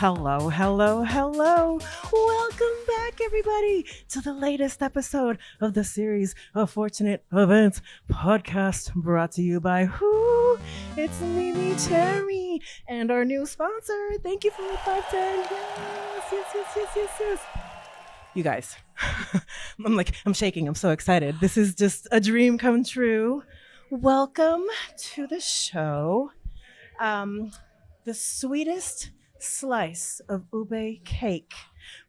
Hello, hello, hello. Welcome back, everybody, to the latest episode of the series of Fortunate Events podcast brought to you by who? It's MeMeCherry and our new sponsor. Thank you for the 510. Yes. You guys, I'm shaking. I'm so excited. This is just a dream come true. Welcome to the show. The sweetest slice of ube cake,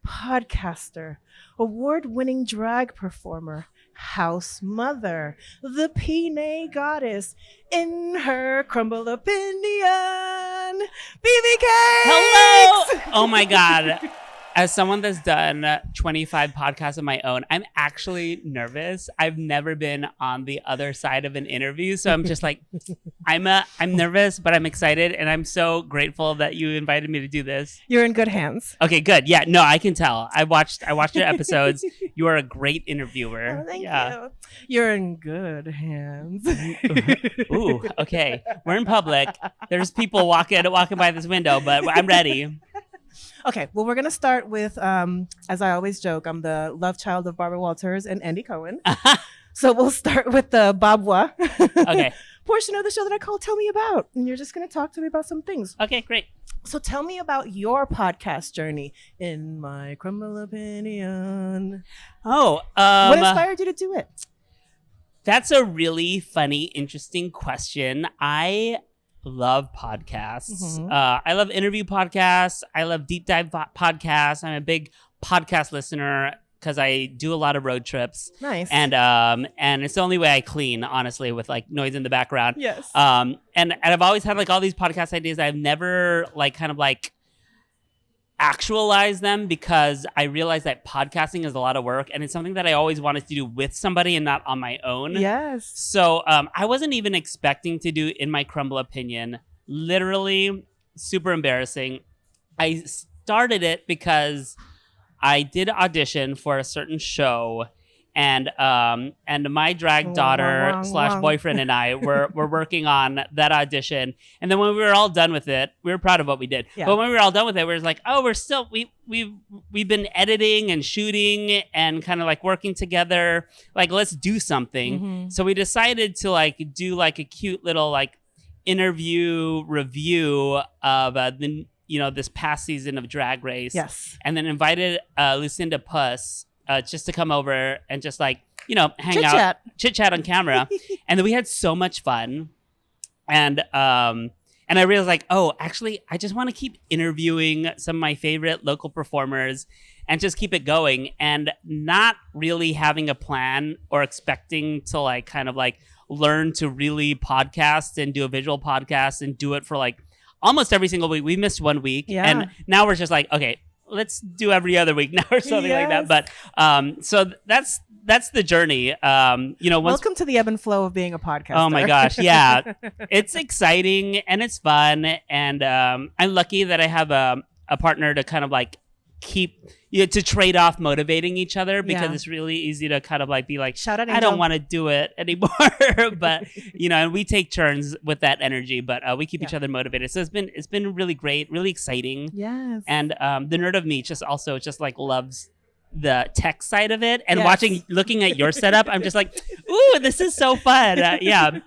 podcaster, award-winning drag performer, house mother, the Pinay goddess, in her Crumble opinion, Phoebe Cakes! Hello! Oh my God. As someone that's done 25 podcasts of my own, I'm actually nervous. I've never been on the other side of an interview. So I'm just like, I'm nervous, but I'm excited. And I'm so grateful that you invited me to do this. You're in good hands. Okay, good. Yeah, no, I can tell. I watched your episodes. You are a great interviewer. Oh, thank you. You're in good hands. Ooh, okay. We're in public. There's people walking by this window, but I'm ready. Okay, well, we're going to start with, as I always joke, I'm the love child of Barbara Walters and Andy Cohen. So we'll start with the Babwa portion of the show that I call Tell Me About. And you're just going to talk to me about some things. Okay, great. So tell me about your podcast journey in my Crumble opinion. Oh. What inspired you to do it? That's a really funny, interesting question. I love podcasts. Mm-hmm. I love interview podcasts. I love deep dive podcasts. I'm a big podcast listener because I do a lot of road trips. Nice. And it's the only way I clean, honestly, with like noise in the background. Yes. And I've always had like all these podcast ideas. I've never actualize them because I realized that podcasting is a lot of work and it's something that I always wanted to do with somebody and not on my own. Yes. So I wasn't even expecting to do In My Crumble Opinion. Literally super embarrassing. I started it because I did audition for a certain show and my drag daughter / boyfriend and I were working on that audition. And then when we were all done with it, we were proud of what we did. Yeah. But when we were all done with it, we were like, oh, we've been editing and shooting and kind of like working together. Like, let's do something. Mm-hmm. So we decided to like do like a cute little like interview review of this past season of Drag Race. Yes. And then invited Lucinda Puss just to come over and just like, hang out, chit chat on camera. And then we had so much fun. And I realized like, oh, actually, I just want to keep interviewing some of my favorite local performers and just keep it going and not really having a plan or expecting to like kind of like learn to really podcast and do a visual podcast and do it for like almost every single week. We missed 1 week. Yeah. And now we're just like, okay, let's do every other week now or something like that. But so that's the journey. Welcome to the ebb and flow of being a podcaster. Oh my gosh, yeah, it's exciting and it's fun, and I'm lucky that I have a partner to kind of like keep to trade off motivating each other because it's really easy to kind of like be like, shout out, I don't want to do it anymore, but and we take turns with that energy, but we keep each other motivated. So it's been really great, really exciting. Yes. And the nerd of me just like loves the tech side of it and looking at your setup. I'm just like, ooh, this is so fun. Yeah.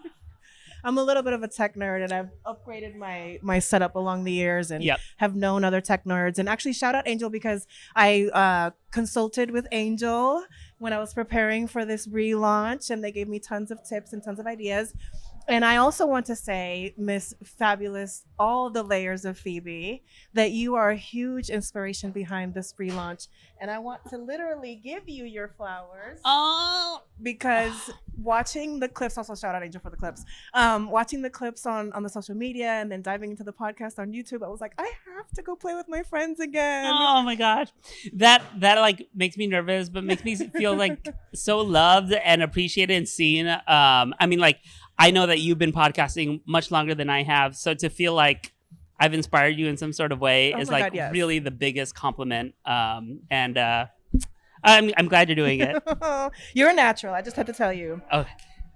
I'm a little bit of a tech nerd, and I've upgraded my setup along the years and have known other tech nerds. And actually, shout out Angel, because I consulted with Angel when I was preparing for this relaunch, and they gave me tons of tips and tons of ideas. And I also want to say, Miss Fabulous, all the layers of Phoebe, that you are a huge inspiration behind this relaunch. And I want to literally give you your flowers. Oh, because watching the clips, also shout out Angel for the clips, watching the clips on the social media and then diving into the podcast on YouTube, I was like, I have to go play with my friends again. Oh my gosh. That like makes me nervous, but makes me feel like so loved and appreciated and seen. I mean, like, I know that you've been podcasting much longer than I have, so to feel like I've inspired you in some sort of way is like really the biggest compliment. And I'm glad you're doing it. You're a natural. I just had to tell you. Oh,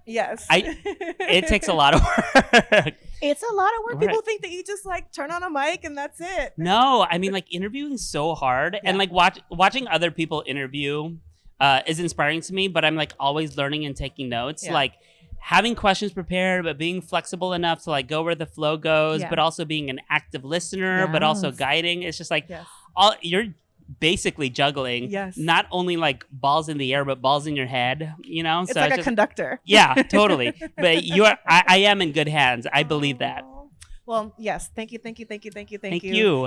yes. It takes a lot of work. It's a lot of work. Right. People think that you just like turn on a mic and that's it. No, I mean, like, interviewing is so hard, and like watching other people interview is inspiring to me. But I'm like always learning and taking notes, like having questions prepared, but being flexible enough to like go where the flow goes, but also being an active listener, but also guiding. It's just like you're basically juggling, not only like balls in the air, but balls in your head, you know? It's like a conductor. Yeah, totally. But I am in good hands. I believe that. Well, yes. Thank you. Thank you.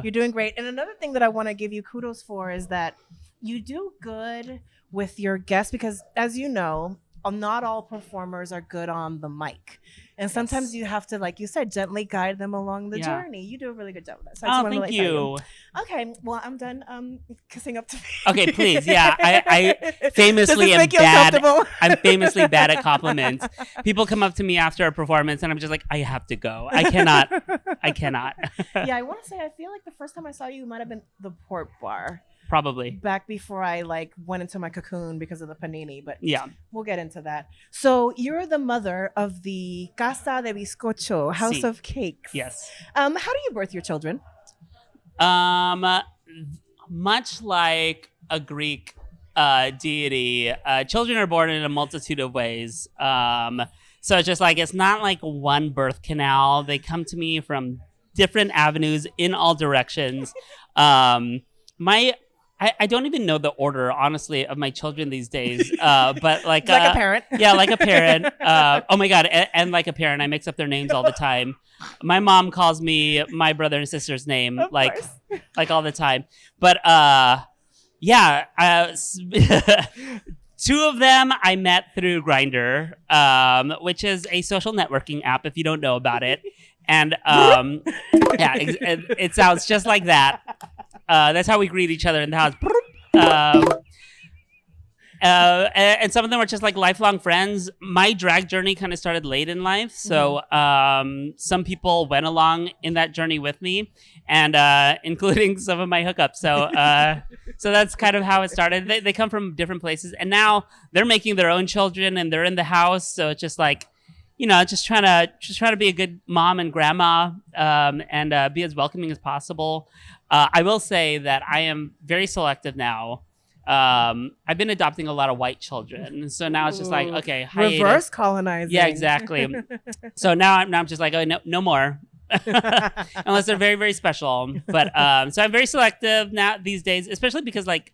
You're doing great. And another thing that I want to give you kudos for is that you do good with your guests because, as you know, not all performers are good on the mic. And sometimes you have to, like you said, gently guide them along the journey. You do a really good job with that. So thank you. Okay, well, I'm done kissing up to me. Okay, please. Yeah, I famously am bad. I'm famously bad at compliments. People come up to me after a performance and I'm just like, I have to go. I cannot. Yeah, I want to say, I feel like the first time I saw you might have been the Port Bar. Probably. Back before I like went into my cocoon because of the panini, but we'll get into that. So you're the mother of the Casa de Bizcocho, House of Cakes. Yes. How do you birth your children? Much like a Greek deity, children are born in a multitude of ways. So it's just like, it's not like one birth canal. They come to me from different avenues in all directions. I don't even know the order, honestly, of my children these days. But like a parent. Yeah, like a parent. Oh my God. And like a parent, I mix up their names all the time. My mom calls me my brother and sister's name, like all the time. But two of them I met through Grindr, which is a social networking app if you don't know about it. And it sounds just like that. That's how we greet each other in the house. And some of them are just like lifelong friends. My drag journey kind of started late in life. So some people went along in that journey with me, and including some of my hookups. So that's kind of how it started. They come from different places, and now they're making their own children and they're in the house. So it's just like, you know, just trying to be a good mom and grandma, and be as welcoming as possible. I will say that I am very selective now. I've been adopting a lot of white children, so now it's just like, okay, hiatus. Reverse colonizing. Yeah, exactly. So now I'm just like, oh, no more, unless they're very, very special. But so I'm very selective now these days, especially because like,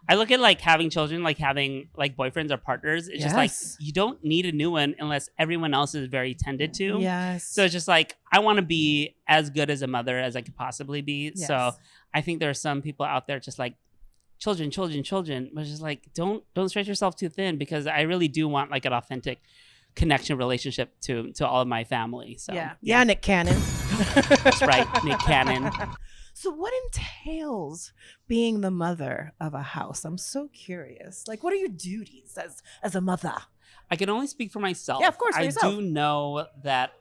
I look at like having children, like having like boyfriends or partners. It's just like, you don't need a new one unless everyone else is very tended to. Yes. So it's just like, I want to be as good as a mother as I could possibly be. Yes. So I think there are some people out there just like, children, but it's just like, don't stretch yourself too thin, because I really do want like an authentic connection relationship to all of my family. So yeah, Nick Cannon. That's right, Nick Cannon. So what entails being the mother of a house? I'm so curious. Like, what are your duties as a mother? I can only speak for myself. Yeah, of course, for yourself. I do know that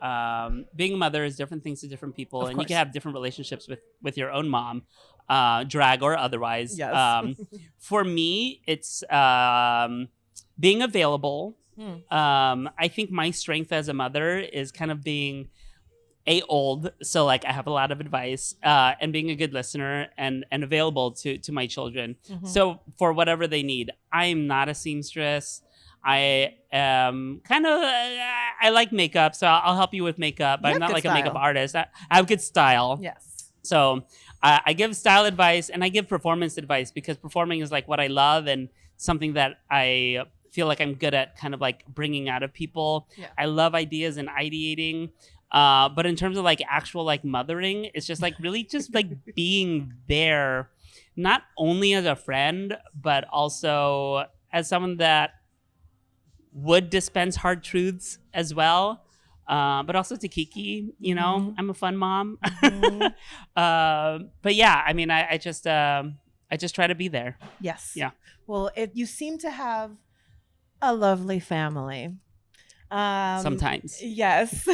being a mother is different things to different people, and you can have different relationships with your own mom, drag or otherwise. Yes. For me, it's being available. I think my strength as a mother is kind of being old, so like I have a lot of advice, and being a good listener and available to my children. So for whatever they need. I'm not a seamstress. I am kind of I like makeup, so I'll help you with makeup. I'm not like a makeup artist. I have good style. Yes. So I give style advice and I give performance advice, because performing is like what I love and something that I feel like I'm good at kind of like bringing out of people. Yeah. I love ideas and ideating. But in terms of like actual like mothering, it's just like really just like being there, not only as a friend, but also as someone that would dispense hard truths as well. But also to Kiki, you know, I'm a fun mom. But yeah, I mean, I just try to be there. Yes. Yeah. Well, you seem to have a lovely family. Sometimes. Yes.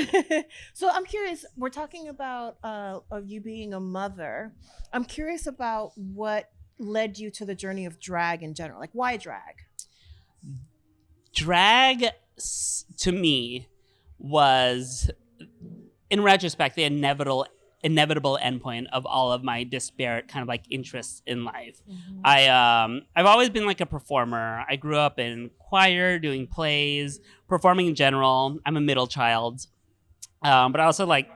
So I'm curious, we're talking about of you being a mother. I'm curious about what led you to the journey of drag in general. Like, why drag? Drag to me was in retrospect, the inevitable endpoint of all of my disparate kind of like interests in life. I've always been like a performer. I grew up in choir, doing plays, performing in general. I'm a middle child, but I also like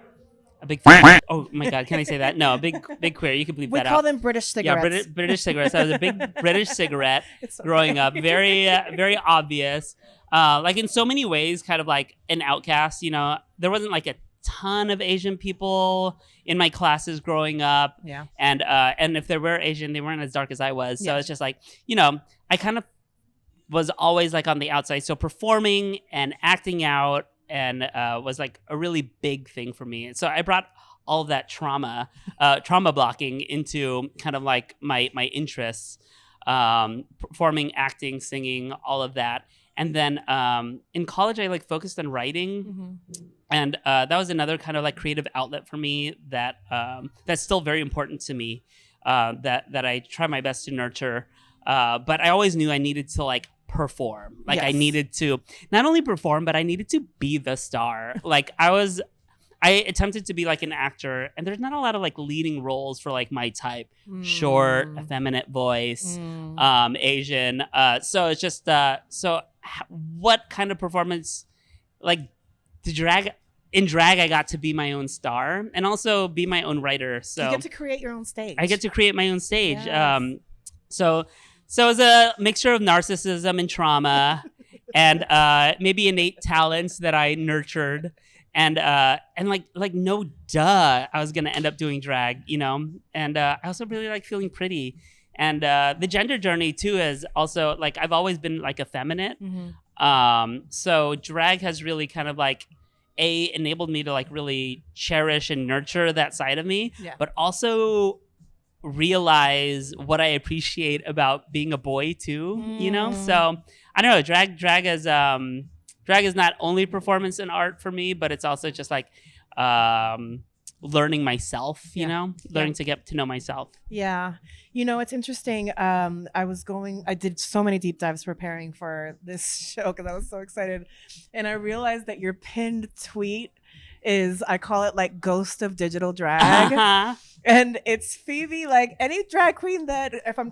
a big. Oh my God, can I say that? No, big queer. You can bleep We that call out. them British cigarettes. Yeah, British cigarettes. I was a big British cigarette It's growing okay. up. Very obvious. Like in so many ways, kind of like an outcast. You know, there wasn't like a ton of Asian people in my classes growing up. Yeah. And if there were Asian, they weren't as dark as I was. So Yeah. it's just like, you know, I kind of was always like on the outside. So performing and acting out and was like a really big thing for me. So I brought all of that trauma blocking into kind of like my interests, performing, acting, singing, all of that. And then in college, I like focused on writing, and that was another kind of like creative outlet for me that that's still very important to me. That I try my best to nurture, but I always knew I needed to like perform. Like I Yes. needed to not only perform, but I needed to be the star. Like I attempted to be like an actor, and there's not a lot of like leading roles for like my type. Short, effeminate voice, Asian. So it's just what kind of performance, like in drag, I got to be my own star and also be my own writer. So You get to create your own stage. I get to create my own stage. Yes. So it's a mixture of narcissism and trauma, and maybe innate talents that I nurtured, and like no duh, I was gonna end up doing drag, you know. And I also really like feeling pretty, and the gender journey too is also like I've always been like effeminate. So drag has really kind of like enabled me to like really cherish and nurture that side of me, Yeah. but also realize what I appreciate about being a boy too, you know? So I don't know, drag is not only performance and art for me, but it's also just like learning myself, you know, learning to get to know myself. Yeah. You know, it's interesting. I did so many deep dives preparing for this show because I was so excited. And I realized that your pinned tweet is, I call it like Ghost of Digital Drag. And it's Phoebe, like any drag queen that, if I'm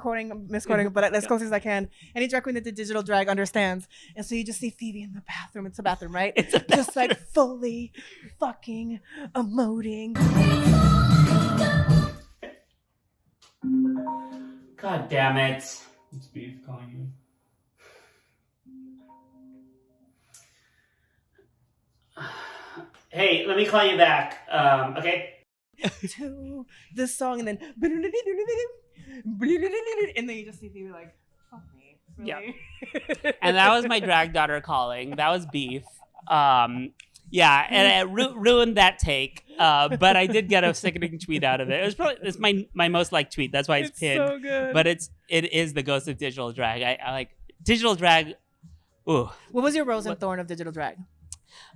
misquoting, but as close as I can, any drag queen that did digital drag understands. And so you just see Phoebe in the bathroom. It's a bathroom, right? It's a Just like fully fucking emoting. God damn it. It's Beef calling you. Hey, let me call you back. Okay. To this song, and then you just see Phoebe like, fuck me. Really? And that was my drag daughter calling. That was Beef. Yeah, and it ruined that take. But I did get a sickening tweet out of it. It's my most liked tweet. That's why it's pinned. So good. But it is the Ghost of Digital Drag. I like digital drag. Ooh. What was your rose and thorn of digital drag?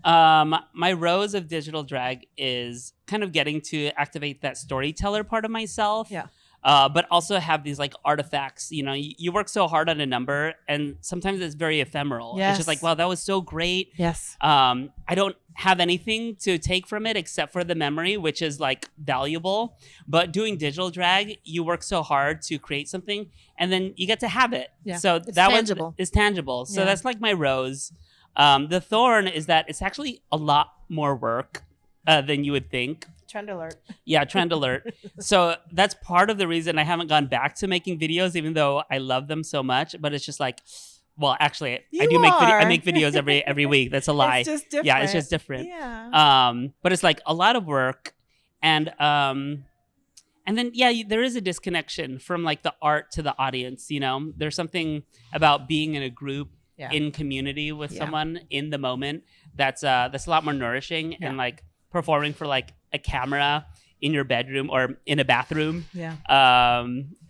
My rose of digital drag is kind of getting to activate that storyteller part of myself. Yeah. But also have these like artifacts, you know, you work so hard on a number and sometimes it's very ephemeral. Yes. It's just like, wow, that was so great. Yes. I don't have anything to take from it except for the memory, which is like valuable. But doing digital drag, you work so hard to create something and then you get to have it. Yeah. So It's that tangible. is tangible. So Yeah. that's like my rose. The thorn is that it's actually a lot more work than you would think. Trend alert. Yeah, trend alert. So that's part of the reason I haven't gone back to making videos, even though I love them so much. But it's just like, well, actually, I make videos every week. That's a lie. It's just different. Yeah, it's just different. Yeah. But it's like a lot of work, and then there is a disconnection from like the art to the audience. You know, there's something about being in a group. Yeah. In community with Yeah. someone in the moment that's a lot more nourishing and like performing for like a camera in your bedroom or in a bathroom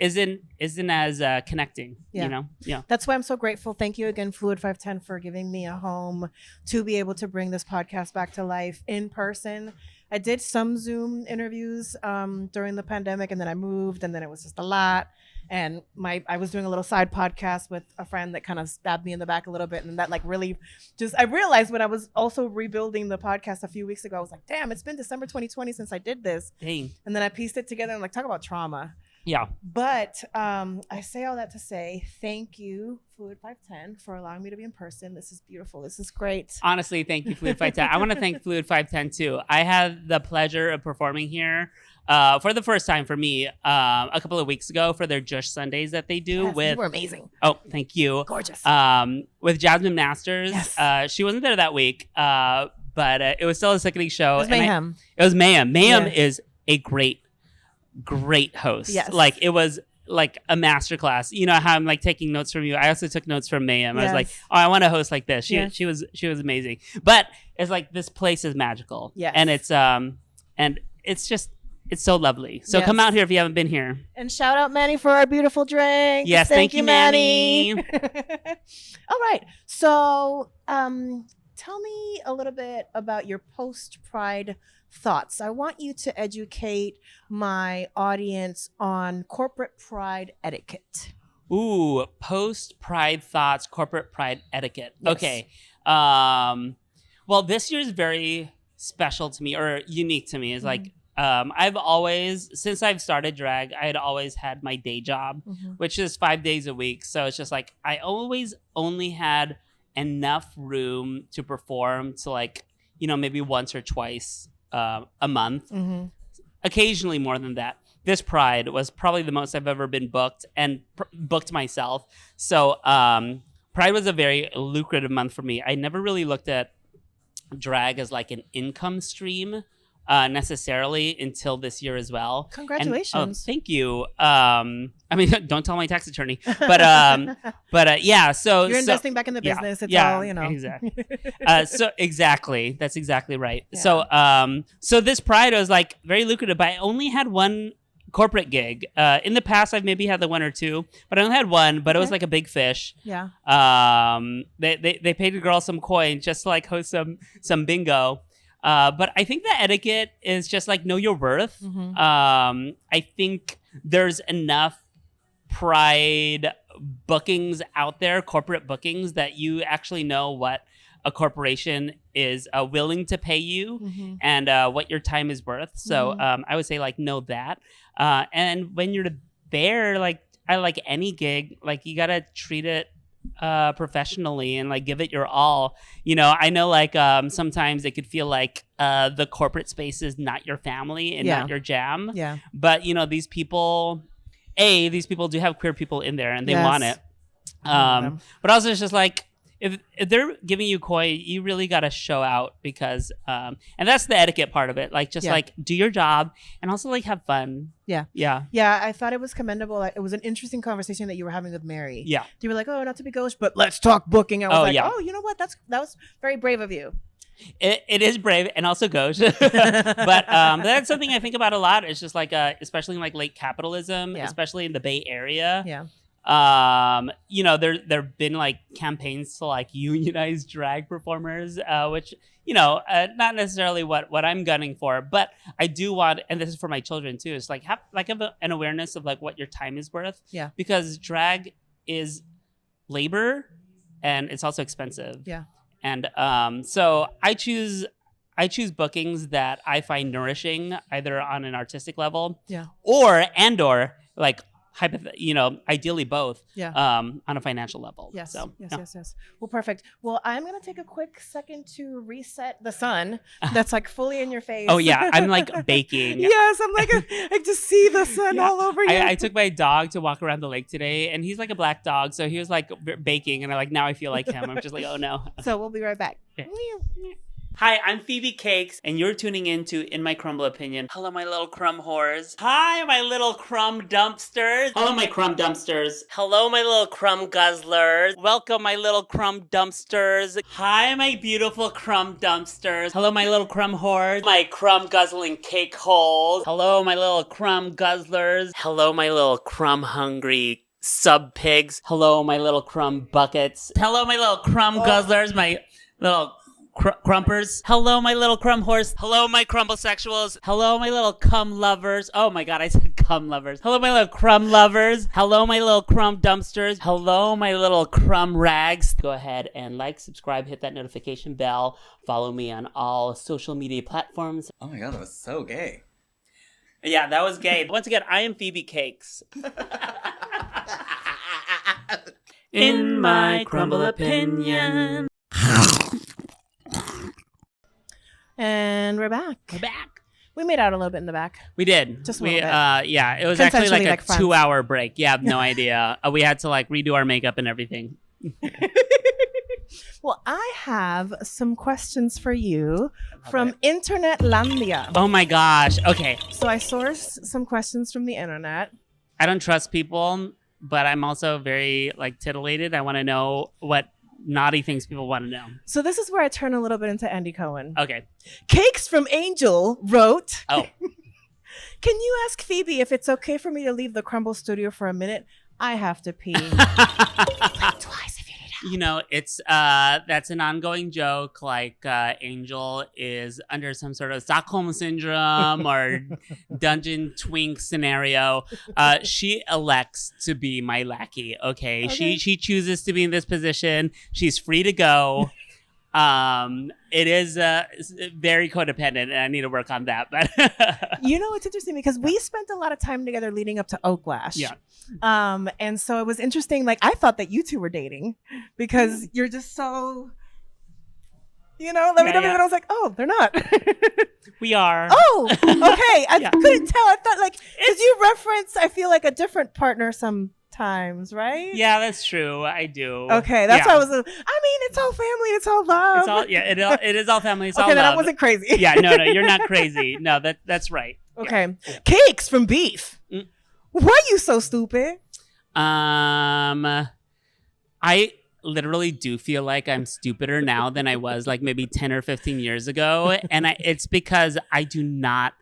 isn't as connecting. Yeah. You know. Yeah. That's why I'm so grateful. Thank you again, Fluid 510, for giving me a home to be able to bring this podcast back to life in person. I did some Zoom interviews during the pandemic, and then I moved, and then it was just a lot. And I was doing a little side podcast with a friend that kind of stabbed me in the back a little bit, and that like really I realized when I was also rebuilding the podcast a few weeks ago, I was like, damn, it's been December 2020 since I did this. Dang. And then I pieced it together and like, talk about trauma. Yeah. But I say all that to say thank you, Fluid 510, for allowing me to be in person. This is beautiful. This is great. Honestly, thank you, Fluid 510. I want to thank Fluid 510 too. I had the pleasure of performing here for the first time for me a couple of weeks ago for their Jush Sundays that they do. Yes, you were amazing. Oh, thank you. Gorgeous. With Jasmine Masters. Yes. She wasn't there that week, but it was still a sickening show. It was mayhem. It was mayhem. Mayhem Yeah. is a great host. Yes. Like it was like a masterclass. You know how I'm like taking notes from you. I also took notes from Mayhem. I was like, Yes. oh, I want to host like this. Yes. She was amazing. But it's like this place is magical. Yes. And it's so lovely. So Yes. come out here if you haven't been here. And shout out Manny for our beautiful drink. Yes, thank you, Manny. All right. So tell me a little bit about your post-Pride thoughts. I want you to educate my audience on corporate Pride etiquette. Ooh, post Pride thoughts, corporate Pride etiquette. Yes. Okay. Well, this year is very special to me or unique to me. It's like I've always, since I've started drag, I had always had my day job, which is 5 days a week. So it's just like I always only had enough room to perform to like, you know, maybe once or twice a month, occasionally more than that. This Pride was probably the most I've ever been booked and booked myself. So Pride was a very lucrative month for me. I never really looked at drag as like an income stream necessarily until this year as well. Congratulations. Thank you. I mean, don't tell my tax attorney, but yeah. So you're investing back in the business. It's all, you know. Exactly. So exactly, that's exactly right. Yeah. So this Pride was like very lucrative, but I only had one corporate gig. In the past, I've maybe had the one or two, but I only had one. But it was like a big fish. Yeah. They paid a girl some coin just to like host some bingo. But I think the etiquette is just like know your worth. I think there's enough Pride bookings out there, corporate bookings, that you actually know what a corporation is willing to pay you and what your time is worth. So I would say like know that. And when you're there, like I like any gig, like you gotta treat it professionally and like give it your all. You know, I know like sometimes it could feel like the corporate space is not your family and not your jam. Yeah. But you know, these people do have queer people in there and they want it. But also it's just like if they're giving you coin, you really got to show out because and that's the etiquette part of it. Like just like do your job and also like have fun. Yeah. I thought it was commendable. It was an interesting conversation that you were having with Mary. Yeah. You were like, oh, not to be gauche, but let's talk booking. I was oh, you know what? That was very brave of you. It is brave and also gauche. But that's something I think about a lot. It's just like especially in like late capitalism, especially in the Bay Area. Yeah. You know, there've been like campaigns to like unionize drag performers, which, you know, not necessarily what I'm gunning for, but I do want, and this is for my children too, is like have like an awareness of like what your time is worth. Yeah. Because drag is labor and it's also expensive. Yeah. And so I choose bookings that I find nourishing either on an artistic level or like you know, ideally both on a financial level. Yes. So, Yes. Well, perfect. Well, I'm going to take a quick second to reset the sun that's like fully in your face. Oh, yeah. I'm like baking. Yes. I'm like, I just see the sun all over you. I took my dog to walk around the lake today and he's like a black dog. So he was like baking and now I feel like him. I'm just like, oh no. So we'll be right back. Okay. Hi, I'm Phoebe Cakes, and you're tuning in to In My Crumble Opinion. Hello, my little crumb whores. Hi, my little crumb dumpsters. Hello, my crumb dumpsters. Hello, my little crumb guzzlers. Welcome, my little crumb dumpsters. Hi, my beautiful crumb dumpsters. Hello, my little crumb whores. My crumb guzzling cake holes. Hello, my little crumb guzzlers. Hello, my little crumb hungry sub pigs. Hello, my little crumb buckets. Hello, my little crumb guzzlers. My little crumpers. Hello, my little crumb horse. Hello, my crumble sexuals. Hello, my little cum lovers. Oh my God, I said cum lovers. Hello, my little crumb lovers. Hello, my little crumb dumpsters. Hello, my little crumb rags. Go ahead and like, subscribe, hit that notification bell. Follow me on all social media platforms. Oh my God, that was so gay. Yeah, that was gay. Once again, I am Phoebe Cakes. In my crumble opinion. And we're back. We're back. We made out a little bit in the back. We did. Just a little bit. Yeah, it was actually Consensually, like a friends. 2-hour break. Yeah, I have no idea. We had to like redo our makeup and everything. Well, I have some questions for you from Internetlandia. Oh my gosh. Okay. So I sourced some questions from the internet. I don't trust people, but I'm also very like titillated. I want to know what naughty things people want to know. So this is where I turn a little bit into Andy Cohen. Okay. Cakes from Angel wrote, Oh. Can you ask Phoebe if it's okay for me to leave the Crumble studio for a minute? I have to pee. Blink twice if you need help. You know, it's that's an ongoing joke. Like Angel is under some sort of Stockholm syndrome or dungeon twink scenario. She elects to be my lackey. Okay, she chooses to be in this position. She's free to go. It is very codependent, and I need to work on that. But You know, it's interesting because we spent a lot of time together leading up to Oaklash. Yeah. And so it was interesting. Like, I thought that you two were dating because you're just so, you know, let me know. And I was like, oh, they're not. we are. Oh, okay. I Yeah. couldn't tell. I thought, like, because you reference, I feel like a different partner sometimes, right? Yeah, that's true. I do. Okay, that's Yeah. why I was. I mean, it's all family. It's all love. It's all it is all family. It's all okay, then love. I wasn't crazy. Yeah, no, you're not crazy. No, that's right. Okay, Cakes from Beef. Mm. Why you so stupid? I literally do feel like I'm stupider now than I was like maybe 10 or 15 years ago, and it's because I do not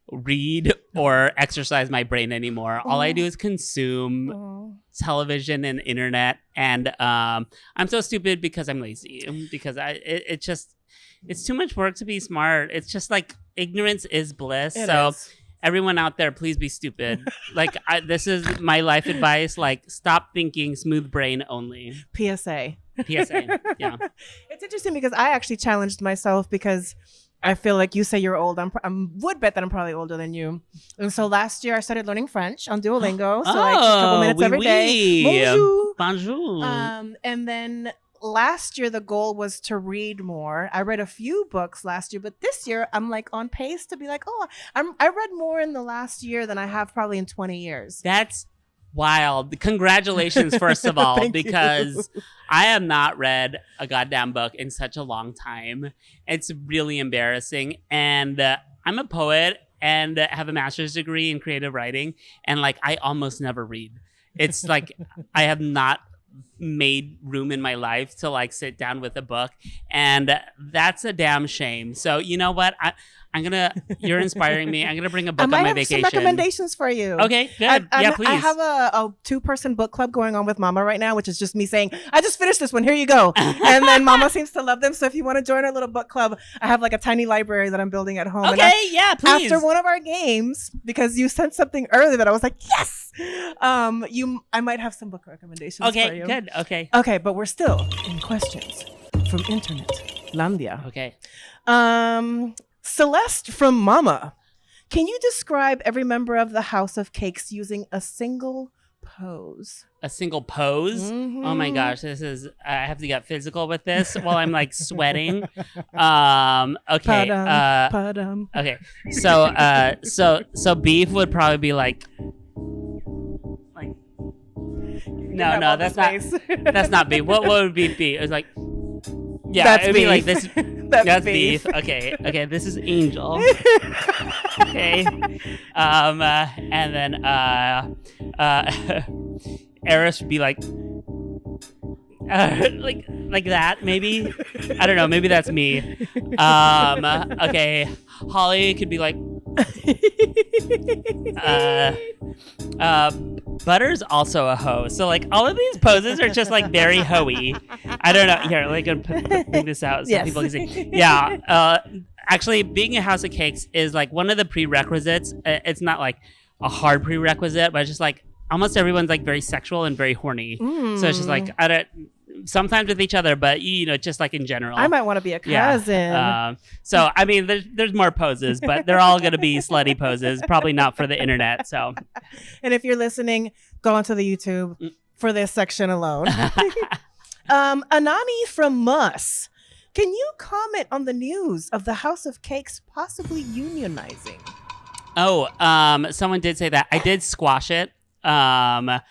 read or exercise my brain anymore. All I do is consume television and internet, and I'm so stupid because I'm lazy, because it's too much work to be smart. It's just like ignorance is bliss. It so is. everyone out there, please be stupid. Like this is my life advice. Like, stop thinking, smooth brain only. PSA. PSA. Yeah. It's interesting because I actually challenged myself because I feel like you say you're old. I would bet that I'm probably older than you. And so last year I started learning French on Duolingo. So like a couple minutes every day. Bonjour. Bonjour. And then last year the goal was to read more. I read a few books last year, but this year I'm like on pace to be like, I read more in the last year than I have probably in 20 years. That's wild. Congratulations, first of all, because I have not read a goddamn book in such a long time. It's really embarrassing. And I'm a poet and have a master's degree in creative writing. And like, I almost never read. It's like, I have not made room in my life to like sit down with a book, and that's a damn shame. So you know what, you're inspiring me. I'm gonna bring a book on my vacation. I might have some recommendations for you. Okay, good. Yeah, please. I have a 2-person book club going on with Mama right now, which is just me saying, I just finished this one, here you go. And then Mama seems to love them, so if you want to join our little book club, I have like a tiny library that I'm building at home. Okay, yeah, please. After one of our games, because you sent something earlier that I was like, yes, I might have some book recommendations for you. Okay, good. Okay, but we're still in questions from Internetlandia. Okay. Celeste from Mama. Can you describe every member of the House of Cakes using a single pose? A single pose? Mhm. Oh my gosh, I have to get physical with this while I'm like sweating. Okay. Padam. Okay. So Beef would probably be like no, that's not Beef. What would be Beef? It was like, yeah, That's it'd be Beef. like this. That's Beef. Beef. Okay, this is Angel. Okay. And then Eris would be like that, maybe. I don't know, maybe that's me. Okay. Holly could be like Butter's also a hoe. So like all of these poses are just like very hoey. I don't know. Here, like leave this out so Yes. people can see. Yeah. Actually, being a house of cakes is like one of the prerequisites. It's not like a hard prerequisite, but it's just like almost everyone's like very sexual and very horny. So it's just like I don't. Sometimes with each other, but you know, just like in general. I might want to be a cousin. Yeah. So I mean, there's more poses, but they're all going to be slutty poses. Probably not for the internet. So. And if you're listening, go onto the YouTube for this section alone. Anani from Mus. Can you comment on the news of the House of Cakes possibly unionizing? Oh, someone did say that. I did squash it. I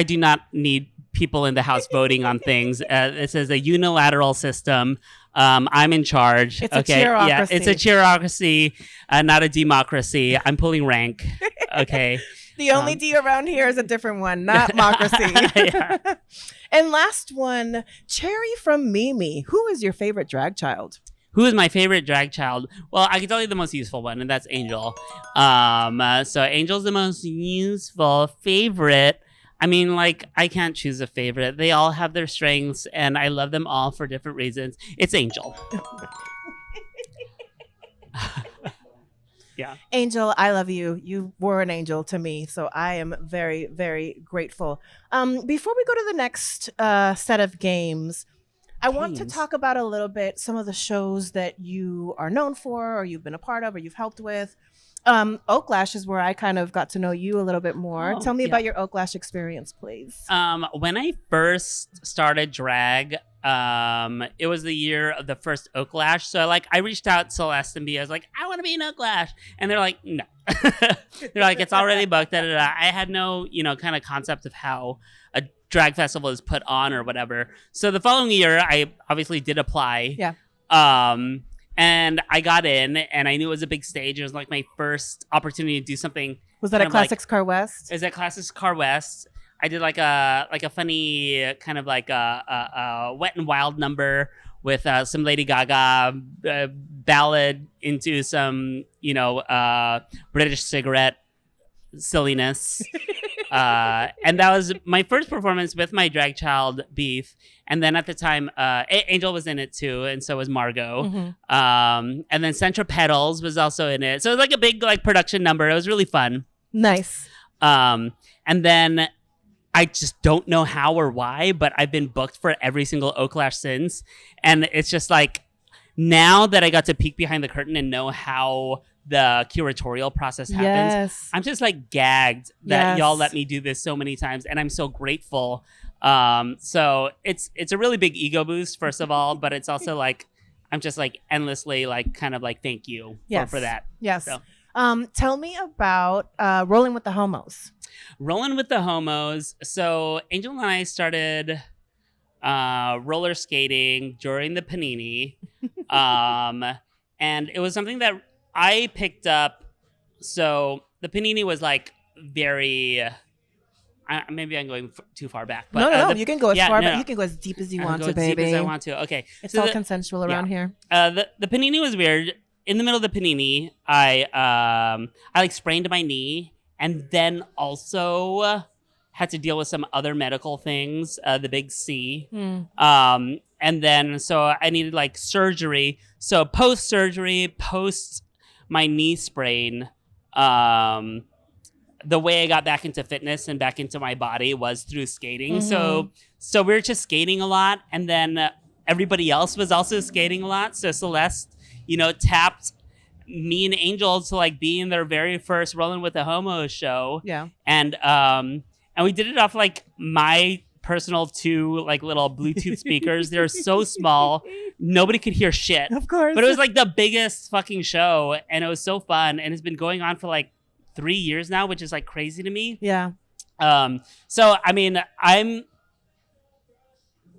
do not need people in the house voting on things. This is a unilateral system. I'm in charge. It's a cheerocracy. Yeah, it's a cheerocracy, not a democracy. I'm pulling rank. Okay. The only D around here is a different one, not democracy. Yeah. And last one, Cherry from Mimi. Who is your favorite drag child? Who is my favorite drag child? Well, I can tell you the most useful one, and that's Angel. So Angel's the most useful favorite. I mean, like, I can't choose a favorite. They all have their strengths, and I love them all for different reasons. It's Angel. Yeah. Angel, I love you. You were an angel to me, so I am very, very grateful. Before we go to the next set of games, I want to talk about a little bit some of the shows that you are known for, or you've been a part of, or you've helped with. Oaklash is where I kind of got to know you a little bit more. Tell me about your Oaklash experience, please. When I first started drag, it was the year of the first Oaklash. So I reached out to Celeste and B. I was like, I want to be an Oaklash. And they're like, no. They're like, it's already booked. Da, da, da. I had no, kind of concept of how a drag festival is put on or whatever. So the following year, I obviously did apply. Yeah. And I got in, and I knew it was a big stage. It was like my first opportunity to do something. Was that at Classics Car West? Is at Classics Car West. I did like a funny kind of like a Wet and Wild number with some Lady Gaga ballad into some British cigarette silliness. And that was my first performance with my drag child Beef. And then at the time, Angel was in it too, and so was Margot. Mm-hmm. And then Centripetals was also in it. So it was like a big production number. It was really fun. Nice. And then I just don't know how or why, but I've been booked for every single Oaklash since. And it's just like, now that I got to peek behind the curtain and know how the curatorial process happens, I'm just gagged that y'all let me do this so many times, and I'm so grateful. So it's a really big ego boost, first of all, but it's also I'm just endlessly thank you for that. Yes. So. Tell me about Rollin with the Homos. Rollin with the Homos. So Angel and I started roller skating during the Panini, and it was something that I picked up. So the Panini was very. Maybe I'm going too far back. But, no, you can go as far back. You can go as deep as you want to, baby. As deep as I want to. Okay, it's all consensual around here. The Panini was weird. In the middle of the Panini, I sprained my knee, and then also had to deal with some other medical things. The big C. And then so I needed surgery. So post surgery, post my knee sprain, the way I got back into fitness and back into my body was through skating. Mm-hmm. So we were just skating a lot, and then everybody else was also skating a lot. So Celeste, tapped me and Angel to be in their very first Rollin with the Homos show. Yeah. And we did it off my personal two little Bluetooth speakers. They're so small, nobody could hear shit. Of course. But it was the biggest fucking show, and it was so fun, and it's been going on for 3 years now, which is crazy to me. Yeah. So I mean, I'm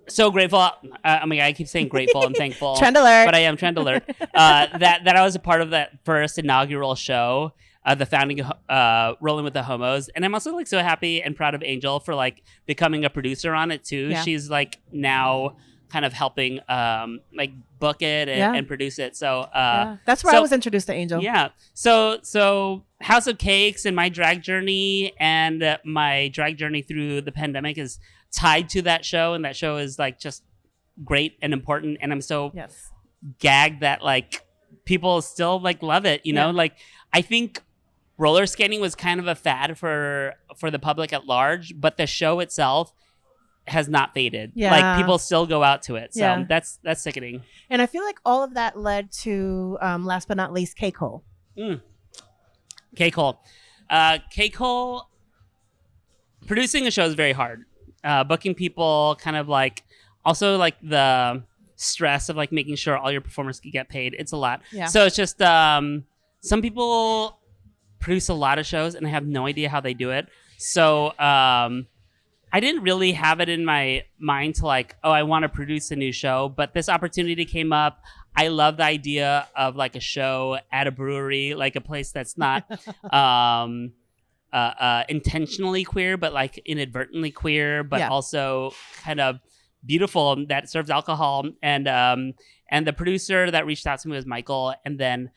so grateful. I keep saying grateful and thankful. Trend alert. But I am trend alert. that I was a part of that first inaugural show, the founding Rollin with the Homos, and I'm also so happy and proud of Angel for becoming a producer on it too. Yeah. She's now kind of helping like book it and produce it. So that's where I was introduced to Angel. Yeah. So House of Cakes and my drag journey and my drag journey through the pandemic is tied to that show, and that show is like just great and important, and I'm so gagged that like people still like love it, you know? Like I think roller skating was kind of a fad for the public at large, but the show itself has not faded. Like people still go out to it. So that's sickening. And I feel like all of that led to last but not least Cake Hole. Cake Hole. Cake Hole, producing a show is very hard. Booking people, kind of like also like the stress of like making sure all your performers can get paid. It's a lot. Yeah. So it's just some people produce a lot of shows and I have no idea how they do it. So I didn't really have it in my mind to like, oh, I want to produce a new show, but this opportunity came up. I love the idea of like a show at a brewery, like a place that's not intentionally queer, but like inadvertently queer, but also kind of beautiful, that serves alcohol. And the producer that reached out to me was Michael. And then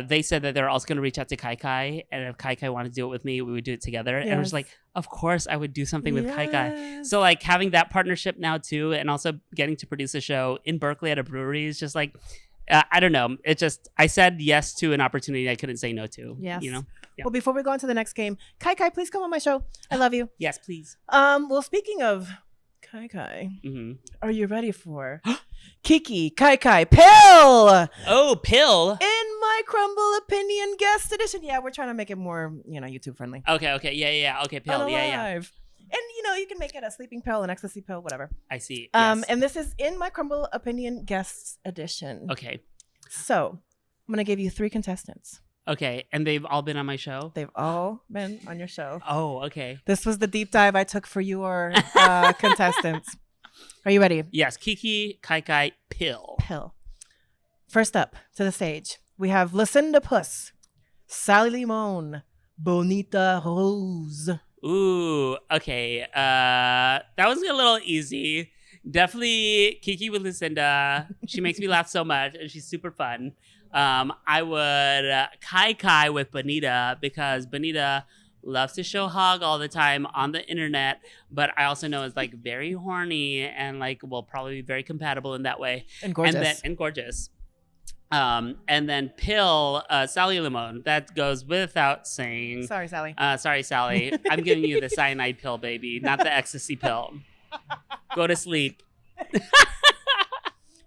they said that they're also going to reach out to Kai Kai, and if Kai Kai wanted to do it with me, we would do it together. And I was like, of course I would do something with Kai Kai. So like having that partnership now too, and also getting to produce a show in Berkeley at a brewery is just like, I don't know. It just, I said yes to an opportunity I couldn't say no to. Yes. You know? Yeah. Well, before we go on to the next game, Kai Kai, please come on my show. I love you. Yes, please. Well, speaking of Kai Kai, are you ready for Kiki, Kai Kai, Pill? Oh, Pill. In my Crumble Opinion guest edition. Yeah, we're trying to make it more, YouTube friendly. Okay. Yeah. Okay, Pill. Yeah. And, you can make it a sleeping pill, an ecstasy pill, whatever. I see. Yes. And this is in my Crumble Opinion guests edition. Okay. So I'm going to give you 3 contestants. Okay. And they've all been on my show? They've all been on your show. Oh, okay. This was the deep dive I took for your contestants. Are you ready? Yes. Kiki, Kai Kai, Pill. First up to the stage, we have Lucinda Puss, Sally Limon, Bonita Rose. Ooh, okay. That was a little easy. Definitely Kiki with Lucinda. She makes me laugh so much, and she's super fun. I would Kai Kai with Bonita, because Bonita loves to show hog all the time on the internet, but I also know is like very horny and like will probably be very compatible in that way. And gorgeous. And gorgeous. And then Pill, Sally Limon. That goes without saying. Sorry, Sally. Sorry, Sally. I'm giving you the cyanide pill, baby, not the ecstasy pill. Go to sleep.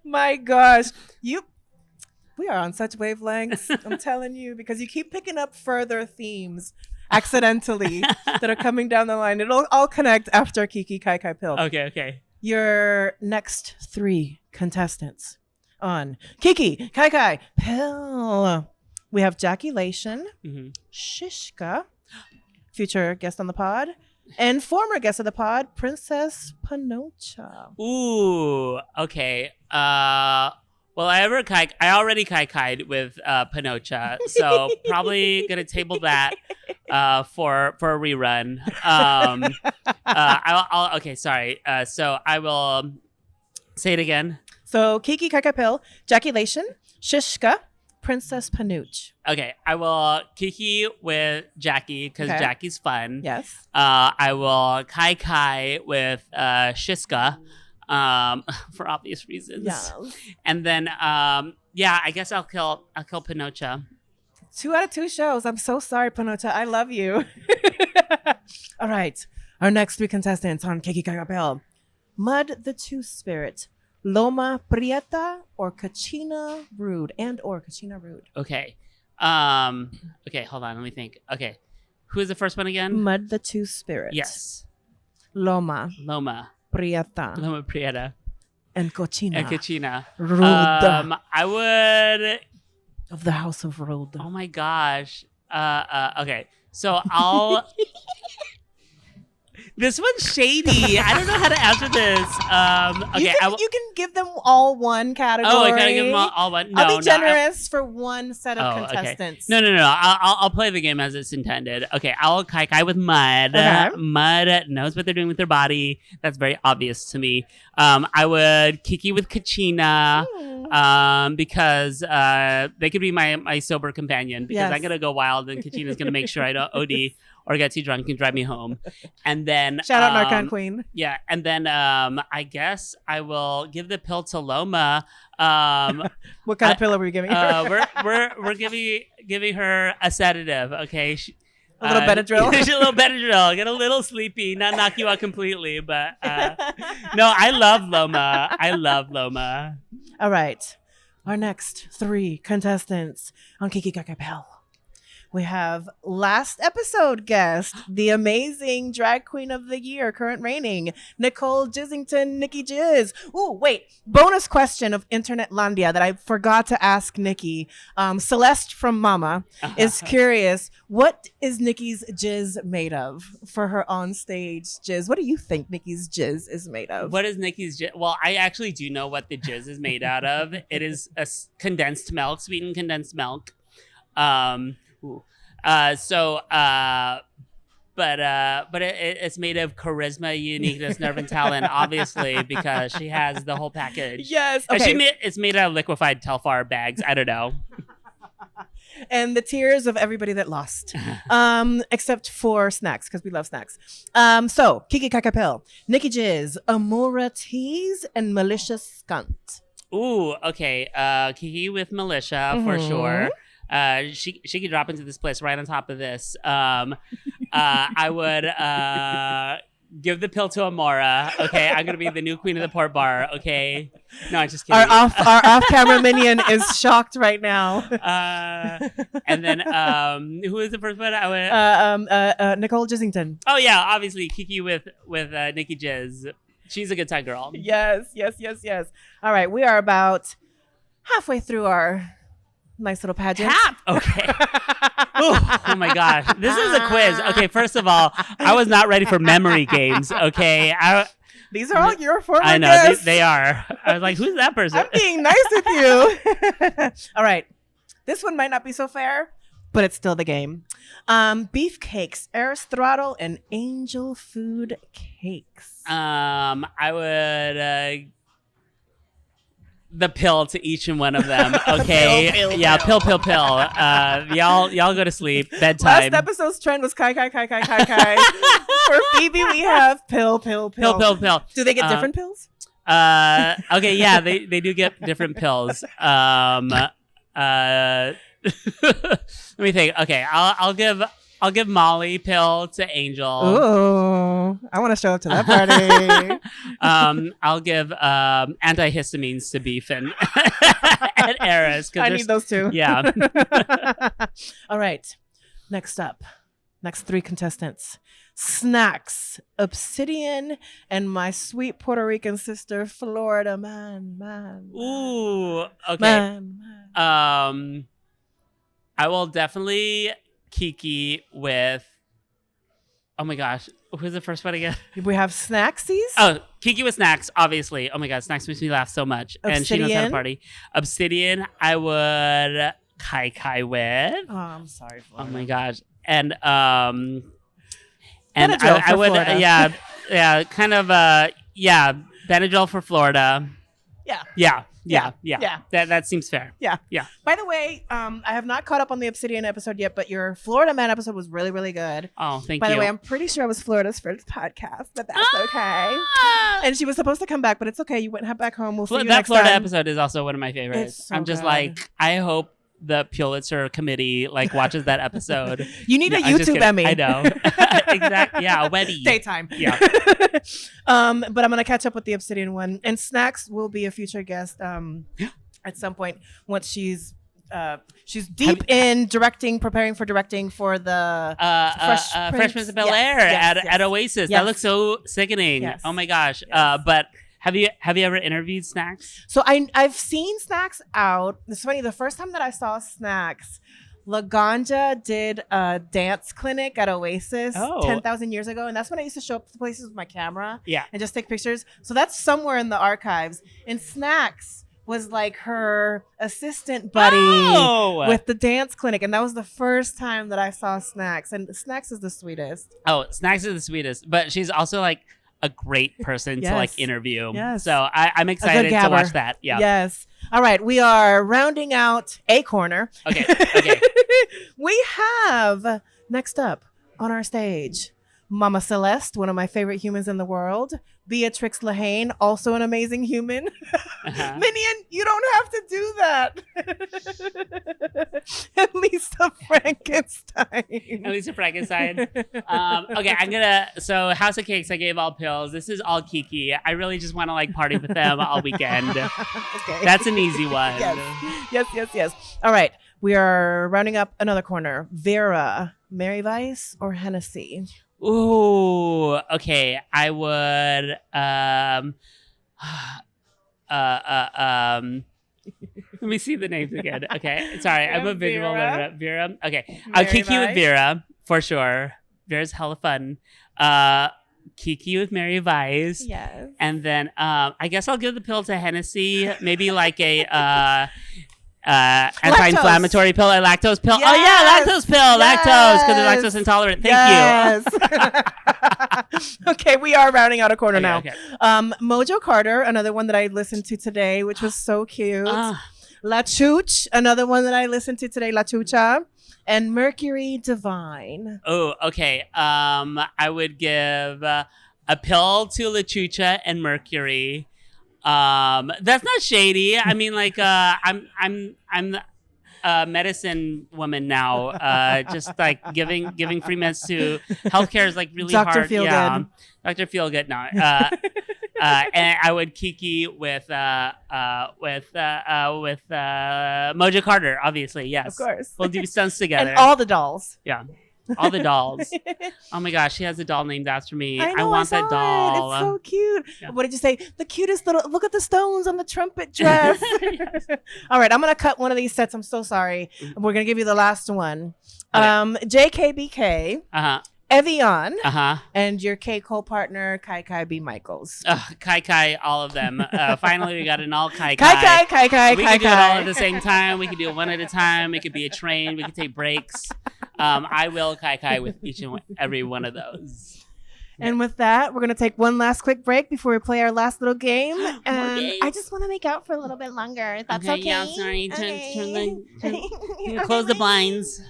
My gosh. We are on such wavelengths. I'm telling you, because you keep picking up further themes accidentally that are coming down the line. It'll all connect after Kiki, Kai Kai, Pill. Okay. Your next 3 contestants on Kiki, Kai Kai, Pill. We have Jackie Lation, Shishka, future guest on the pod, and former guest of the pod, Princess Panocha. Ooh, okay. Well, I already Kai-Kai'd with Panocha, so probably gonna table that for a rerun. Okay, sorry. So I will say it again. So Kiki, Kai Kai, Pill, Jackie Lation, Shishka, Princess Panooch. Okay, I will Kiki with Jackie because Jackie's fun. Yes. I will Kai with Shiska. For obvious reasons. Yes. And then I guess I'll kill Panocha. 2 out of 2 shows. I'm so sorry, Panocha. I love you. All right. Our next 3 contestants on Kiki Kagapel. Mud the Two Spirit, Loma Prieta, or Kachina Rude, Okay. Okay, hold on, let me think. Okay. Who is the first one again? Mud the Two Spirit. Yes. Loma Prieta. And Kachina. Rude. I would of the House of Rude. Oh my gosh. Okay. So I'll This one's shady. I don't know how to answer this. Okay, You can give them all one category. Oh, I gotta give them all one. No, I'll be generous for one set of contestants. Okay. No. I'll play the game as it's intended. Okay, I'll kai with Mud. Okay. Mud knows what they're doing with their body. That's very obvious to me. I would Kiki with Kachina. Because they could be my sober companion because I'm gonna go wild and Kachina's gonna make sure I don't OD or get too drunk and drive me home. And then shout out Narcan Queen. Yeah, and then I guess I will give the pill to Loma. What kind of pill are we giving her? We're giving her a sedative. Okay. A little Benadryl. A little Benadryl. Get a little sleepy. Not knock you out completely, but no, I love Loma. All right. Our next 3 contestants on Kiki Kakapel. We have last episode guest, the amazing drag queen of the year, current reigning, Nicole Jizzington, Nikki Jizz. Ooh, wait. Bonus question of Internetlandia that I forgot to ask Nikki. Celeste from Mama is curious, what is Nikki's jizz made of for her on-stage jizz? What do you think Nikki's jizz is made of? What is Nikki's jizz? Well, I actually do know what the jizz is made out of. It is condensed milk, sweetened condensed milk. But it's made of charisma, uniqueness, nerve, and talent, obviously, because she has the whole package. Yes. Okay. It's made out of liquefied Telfar bags. I don't know. And the tears of everybody that lost, except for Snacks, because we love Snacks. So Kiki Kakapel, Nikki Jizz, Amora Tease, and Malicious Skunt. Ooh, okay. Kiki with Militia for sure. She could drop into this place right on top of this. I would give the pill to Amora. Okay, I'm gonna be the new queen of the port bar. Okay, no, I'm just kidding. Our off camera minion is shocked right now. And then who is the first one? I would Nicole Jizzington. Oh yeah, obviously Kiki with Nikki Jizz. She's a good time girl. Yes. All right, we are about halfway through our nice little pageant. Okay. Oh my gosh. This is a quiz. Okay, first of all, I was not ready for memory games. Okay. These are all your former I know, guests. they are. I was like, who's that person? I'm being nice with you. All right. This one might not be so fair, but it's still the game. Beef cakes, Eris Throttle, and Angel Food Cakes. I would the pill to each and one of them. Okay. Pill. Pill. Y'all go to sleep. Bedtime. Last episode's trend was kai. For Phoebe, we have pill. Pill. Do they get different pills? Okay, yeah, they do get different pills. Let me think. Okay, I'll give Molly pill to Angel. Ooh, I want to show up to that party. I'll give antihistamines to Beef and Eris. I need those too. Yeah. All right. Next up. Next 3 contestants. Snacks, Obsidian, and my sweet Puerto Rican sister, Florida man. Ooh, okay. Man. I will definitely Kiki with. Oh my gosh, who's the first one again? We have Snacksies. Oh, Kiki with Snacks, obviously. Oh my god, Snacks makes me laugh so much, and she knows how to Obsidian. party. Obsidian, I would Kai with. Oh, I'm sorry, Florida. Oh my gosh, and Benadryl I for would Florida. yeah, kind of Benadryl for Florida. Yeah. That seems fair. Yeah. Yeah. By the way, I have not caught up on the Obsidian episode yet, but your Florida Man episode was really, really good. Oh, thank By you. the way, I'm pretty sure it was Florida's first podcast, but that's okay. And she was supposed to come back, but it's okay. You went back home. We'll see you that next Florida time. episode is also one of my favorites. It's so I'm just good. like, I hope the Pulitzer committee watches that episode. You need a I'm just YouTube kidding. Emmy. I know. Exactly. Yeah, a Webby. Daytime. Yeah. But I'm gonna catch up with the Obsidian one, and Snacks will be a future guest at some point once she's deep in directing, preparing for directing for the Fresh Prince of Bel Air at Oasis. Yes. That looks so sickening. Yes. Oh my gosh. Yes. But have you ever interviewed Snacks? So I've seen Snacks out. It's funny. The first time that I saw Snacks, Laganja did a dance clinic at Oasis Oh. 10,000 years ago. And that's when I used to show up to places with my camera Yeah. and just take pictures. So that's somewhere in the archives. And Snacks was like her assistant buddy with the dance clinic. And that was the first time that I saw Snacks. And Snacks is the sweetest. Oh, Snacks is the sweetest, but she's also like a great person to like Yes. interview. Yes. So I'm excited to gabber. watch that. Yeah. Yes. All right. We are rounding out a corner. Okay. Okay. We have next up on our stage Mama Celeste, one of my favorite humans in the world. Beatrix Lahane, also an amazing human. Uh-huh. Minion, you don't have to do that. At least a Frankenstein. At least a Frankenstein. Okay, so House of Cakes, I gave all pills. This is all Kiki. I really just want to like party with them all weekend. Okay. That's an easy one. Yes. All right. We are rounding up another corner. Vera, Mary Vice or Hennessy? Ooh, okay. I would let me see the names again. Okay. Sorry, I'm a visual learner. Vera. Okay. I'll Mary Kiki with Vice. Vera for sure. Vera's hella fun. Kiki with Mary Vice. Yes. And then I guess I'll give the pill to Hennessy. Maybe like a anti-inflammatory pill, a lactose pill. Yes. Oh yeah, lactose pill, lactose, because they're lactose intolerant. Thank you. Okay, we are rounding out a corner Okay, now. okay. Mojo Carter, another one that I listened to today, which was so cute. you. La Chooch, another one that I listened to today, La Chucha. And Mercury Divine. Oh, okay. I would give a pill to LaChucha and Mercury. That's not shady. I mean, like, I'm a medicine woman now. Just like giving free meds to healthcare is like really Dr. hard. Feelgood. Yeah, Dr. Feelgood. No. And I would Kiki with Mojo Carter, obviously. Yes, Of course. We'll do stunts together. And all the dolls. Yeah. All the dolls. Oh my gosh, she has a doll named after me. I know, want saw that doll. It. It's so cute. Yeah. What did you say? The cutest little. Look at the stones on the trumpet dress. Yes. All right, I'm gonna cut one of these sets. I'm so sorry. We're gonna give you the last one. Okay. JKBK, Uh-huh. Evian, Uh-huh. and your K co-partner Kai Kai B Michaels. Kai, all of them. Finally, we got an all Kai. Kai. We could do it all at the same time. We could do it one at a time. It could be a train. We could take breaks. I will Kai with each and every one of those. And with that, we're gonna take one last quick break before we play our last little game. And games? I just want to make out for a little bit longer. If that's okay. Yeah, sorry. Turn Okay, close the blinds.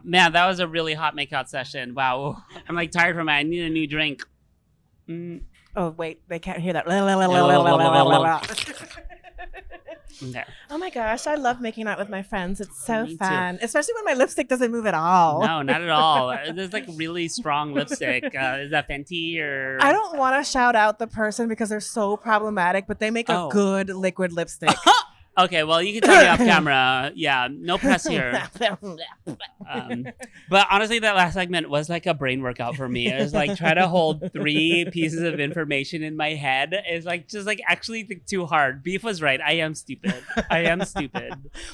Man, that was a really hot makeout session. Wow. I'm like tired from it. I need a new drink. Oh wait, they can't hear that. Okay. Oh my gosh, I love making out with my friends. It's so Me too. fun, especially when my lipstick doesn't move at all. No, not at all. There's like really strong lipstick. Is that Fenty or? I don't want to shout out the person because they're so problematic, but they make a Oh. good liquid lipstick. Okay, well, you can tell me off camera. Yeah, no press here. But honestly, that last segment was like a brain workout for me. It was like trying to hold 3 pieces of information in my head. It's like just like actually too hard. Beef was right. I am stupid.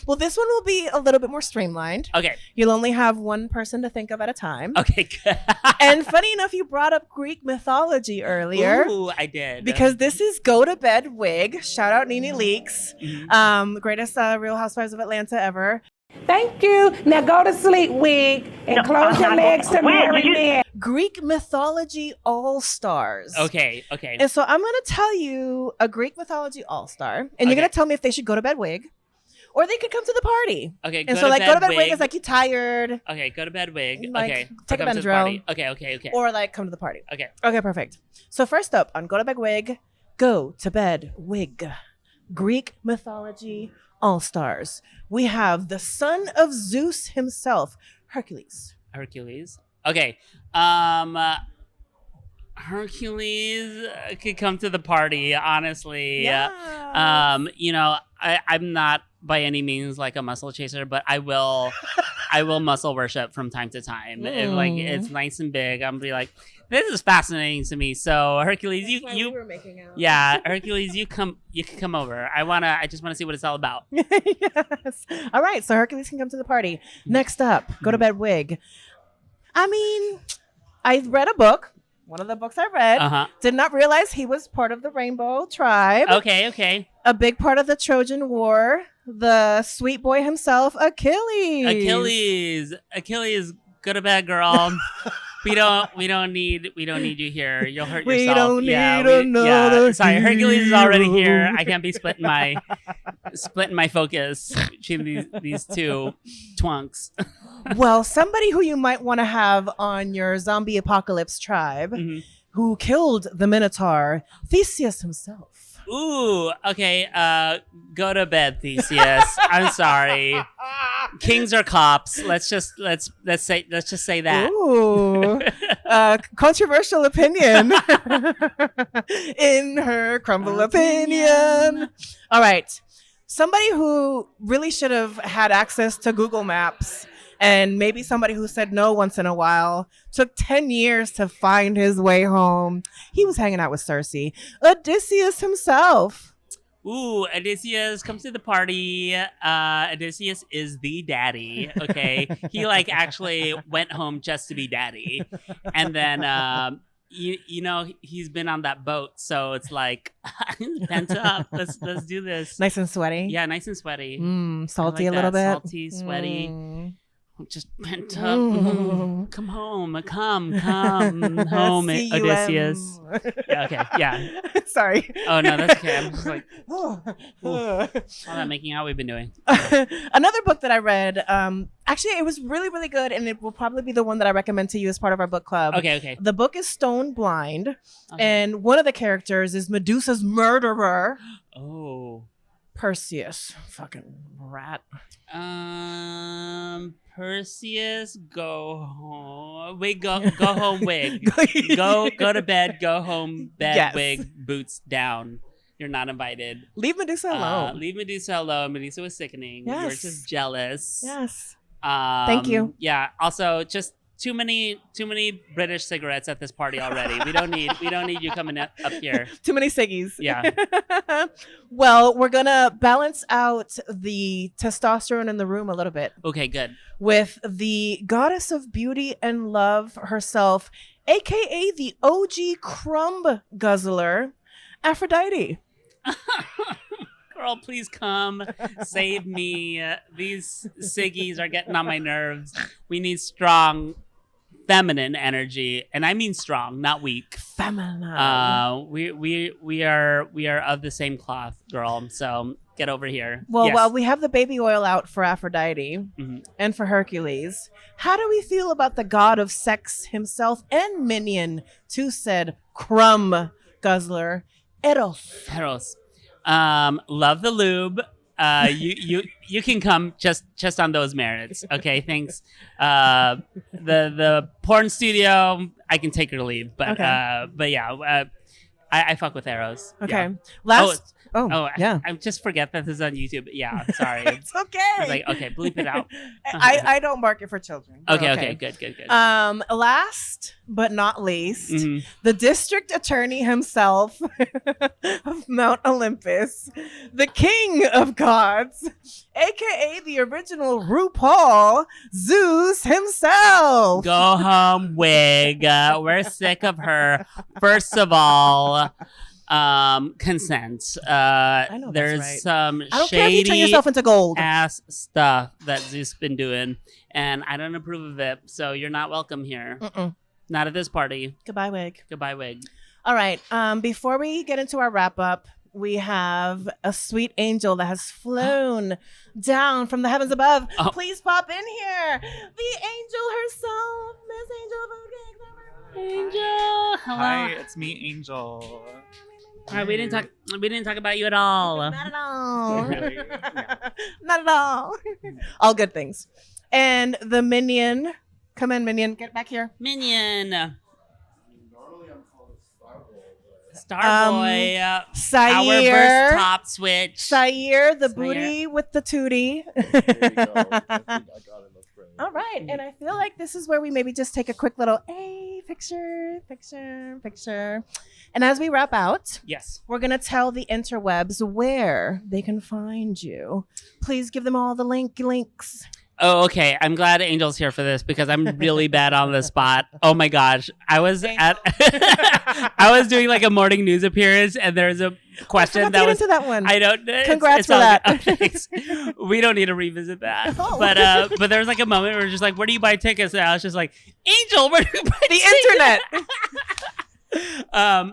Well, this one will be a little bit more streamlined. Okay. You'll only have one person to think of at a time. Okay. Good. And funny enough, you brought up Greek mythology earlier. Ooh, I did. Because this is Go to Bed Wig. Shout out Nene Leakes. Mhm. Greatest Real Housewives of Atlanta ever. Thank you. Now go to sleep, wig, and close your legs to marry men. Greek mythology all-stars. Okay. And so I'm going to tell you a Greek mythology all-star, and you're Okay. going to tell me if they should go to bed wig, or they could come to the party. Okay. And so like go to bed wig is like you tired, Okay, go to bed wig. Like, Okay. take a Come to the Benadryl. party. Okay. or like come to the party. Okay. Okay, perfect. So first up on Go to Bed Wig, Go to Bed Wig. Greek mythology all-stars. We have the son of Zeus himself, Hercules. Hercules. Okay. Hercules could come to the party, honestly. You know, I'm not by any means like a muscle chaser, but I will muscle worship from time to time. If like it's nice and big, I'm gonna be like, This is fascinating to me. So Hercules, you were making out. yeah, Hercules, you can come over. I just want to see what it's all about. Yes. All right, so Hercules can come to the party. Next up, go to bed wig. I mean, I read a book. One of the books I read. Did not realize he was part of the Rainbow Tribe. Okay. A big part of the Trojan War. The sweet boy himself, Achilles. Achilles, go to bed, girl. we don't need you here. You'll hurt yourself. We don't need another. Sorry, Hercules is already here. I can't be splitting my focus between these two twunks. Well, somebody who you might want to have on your zombie apocalypse tribe, who killed the Minotaur, Theseus himself. Ooh, okay. Go to bed, Theseus. I'm sorry. Kings are cops. Let's just say that. Ooh, controversial opinion. In her Crumble opinion. All right, somebody who really should have had access to Google Maps. And maybe somebody who said no once in a while, took 10 years to find his way home. He was hanging out with Circe. Odysseus himself. Ooh, Odysseus comes to the party. Odysseus is the daddy, okay? He, actually went home just to be daddy. And then, you know, he's been on that boat, so it's pent up. Let's do this. Nice and sweaty? Yeah, nice and sweaty. Salty a little bit? Salty, sweaty. Just pent up. Come home. Come home, Odysseus. Yeah, okay. Yeah. Sorry. Oh, no, that's okay. I'm just all that making out we've been doing. Another book that I read, actually, it was really, really good, and it will probably be the one that I recommend to you as part of our book club. Okay. The book is Stone Blind, and one of the characters is Medusa's murderer. Oh. Perseus. Fucking rat. Perseus, go home. Wig, go home, wig. go to bed, go home, bed, yes. Wig, boots down. You're not invited. Leave Medusa alone. Leave Medusa alone. Medusa was sickening. Yes. You're just jealous. Yes. Thank you. Yeah. Also, just too many British cigarettes at this party already. We don't need you coming up here. Too many ciggies. Yeah. Well, we're gonna balance out the testosterone in the room a little bit. Okay, good. With the goddess of beauty and love herself, aka the OG crumb guzzler, Aphrodite. Girl, please come save me. These ciggies are getting on my nerves. We need strong feminine energy, and I mean strong, not weak. Feminine. We are of the same cloth, girl. So get over here. Well, yes. While we have the baby oil out for Aphrodite and for Hercules, how do we feel about the god of sex himself and minion to said crumb guzzler, Eros? Eros. Love the lube. You can come just on those merits. Okay, thanks. The porn studio, I can take or leave, but okay. But yeah, I fuck with Eros. Okay. Yeah. Last. Yeah. I just forget that this is on YouTube. Yeah, sorry. It's okay. I was okay, bleep it out. I don't mark it for children. Okay, good. Last but not least, the district attorney himself of Mount Olympus, the king of gods, aka the original RuPaul, Zeus himself. Go home, wig. We're sick of her. First of all, consent. I know there's that's right. some I don't care if you turn shady yourself into gold. ass stuff that Zeus been doing, and I don't approve of it. So you're not welcome here. Not at this party. Goodbye, wig. Goodbye, wig. All right. Before we get into our wrap up, we have a sweet angel that has flown down from the heavens above. Oh. Please pop in here. The angel herself, Miss Angel. Angel, hello. Hi, it's me, Angel. All right, we didn't talk about you at all. Not at all. Really? Not at all. All good things. And the minion. Come in, minion. Get back here. Minion. Starboy. Our Sayer. first top switch. Sayer, the Sayer. booty with the tootie. There you go. I got it, my friend. All right. And I feel like this is where we maybe just take a quick little, picture. And as we wrap out, Yes. we're going to tell the interwebs where they can find you. Please give them all the links. Oh, okay. I'm glad Angel's here for this because I'm really bad on the spot. Oh my gosh. I was doing like a morning news appearance and there's a question that was into that one. I don't Congrats for all that. good. Oh, thanks. We don't need to revisit that. Oh. But there was like a moment where we're just like, where do you buy tickets? And I was just like, Angel, where do you buy The tickets? internet.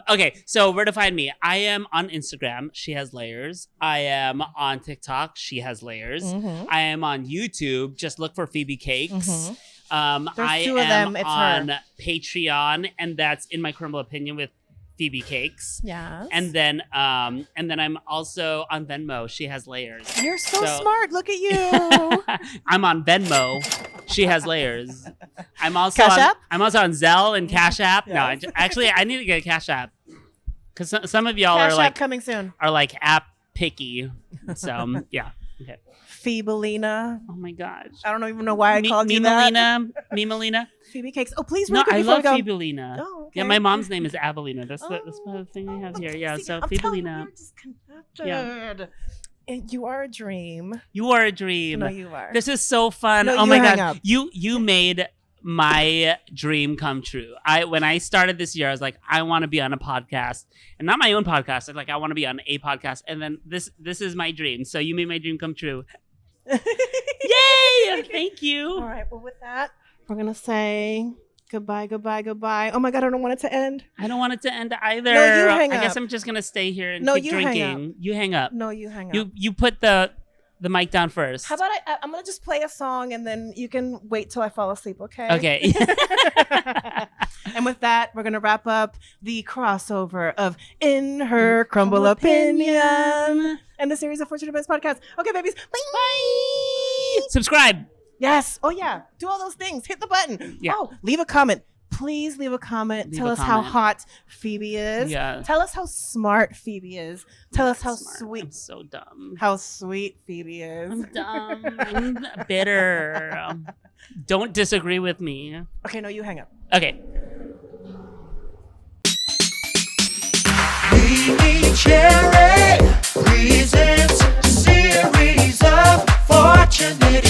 Okay, so where to find me? I am on Instagram. She has layers. I am on TikTok. She has layers. Mhm. I am on YouTube. Just look for Phoebe Cakes. Mhm. There's I two of am them. It's on her. Patreon, and that's In My Crumble Opinion with Phoebe Cakes. Yes. And then I'm also on Venmo. She has layers. You're so So- smart. Look at you. I'm on Venmo. She has layers. I'm also Cash on, App? I'm also on Zelle and Cash App. No, Yes. actually, I need to get a Cash App because some of y'all Cash are App like coming soon. app picky. So yeah. Okay. Phoebelina. Oh my gosh. I don't even know why I called you that. Melina. Phoebe Cakes. Oh, please, No, really quick I before love we go. Phoebelina. Oh, okay. Yeah, my mom's name is Avelina. That's the thing I have here. Yeah, See, so I'm telling you, Phoebelina. we're just connected. And you are a dream. You are a dream. No, you are. This is so fun. No, Oh you my hang god. up. You made my dream come true. When I started this year, I was like, I want to be on a podcast. And not my own podcast. I was like, I want to be on a podcast. And then this is my dream. So you made my dream come true. Yay! Thank you. All right. Well, with that, we're going to say goodbye. Oh my God, I don't want it to end. I don't want it to end either. No, you hang I guess up. I'm just gonna stay here and No, keep you hang drinking. up. You hang up. No, you hang up. You put the mic down first. How about I'm going to just play a song and then you can wait till I fall asleep, okay? Okay. And with that, we're going to wrap up the crossover of In Her Crumble Opinion and the series of Fortunate Events podcast. Okay, babies. Bye. Subscribe. Yes. Oh, yeah. Do all those things. Hit the button. Yeah. Oh, leave a comment. Please leave a comment. Leave Tell a us how comment. hot Phoebe is. Yeah. Tell us how smart Phoebe is. Tell us how Smart. sweet, I'm so dumb. how sweet Phoebe is. I'm dumb. I'm bitter. Don't disagree with me. Okay, no, you hang up. Okay. MeMeCherry presents a series of fortunate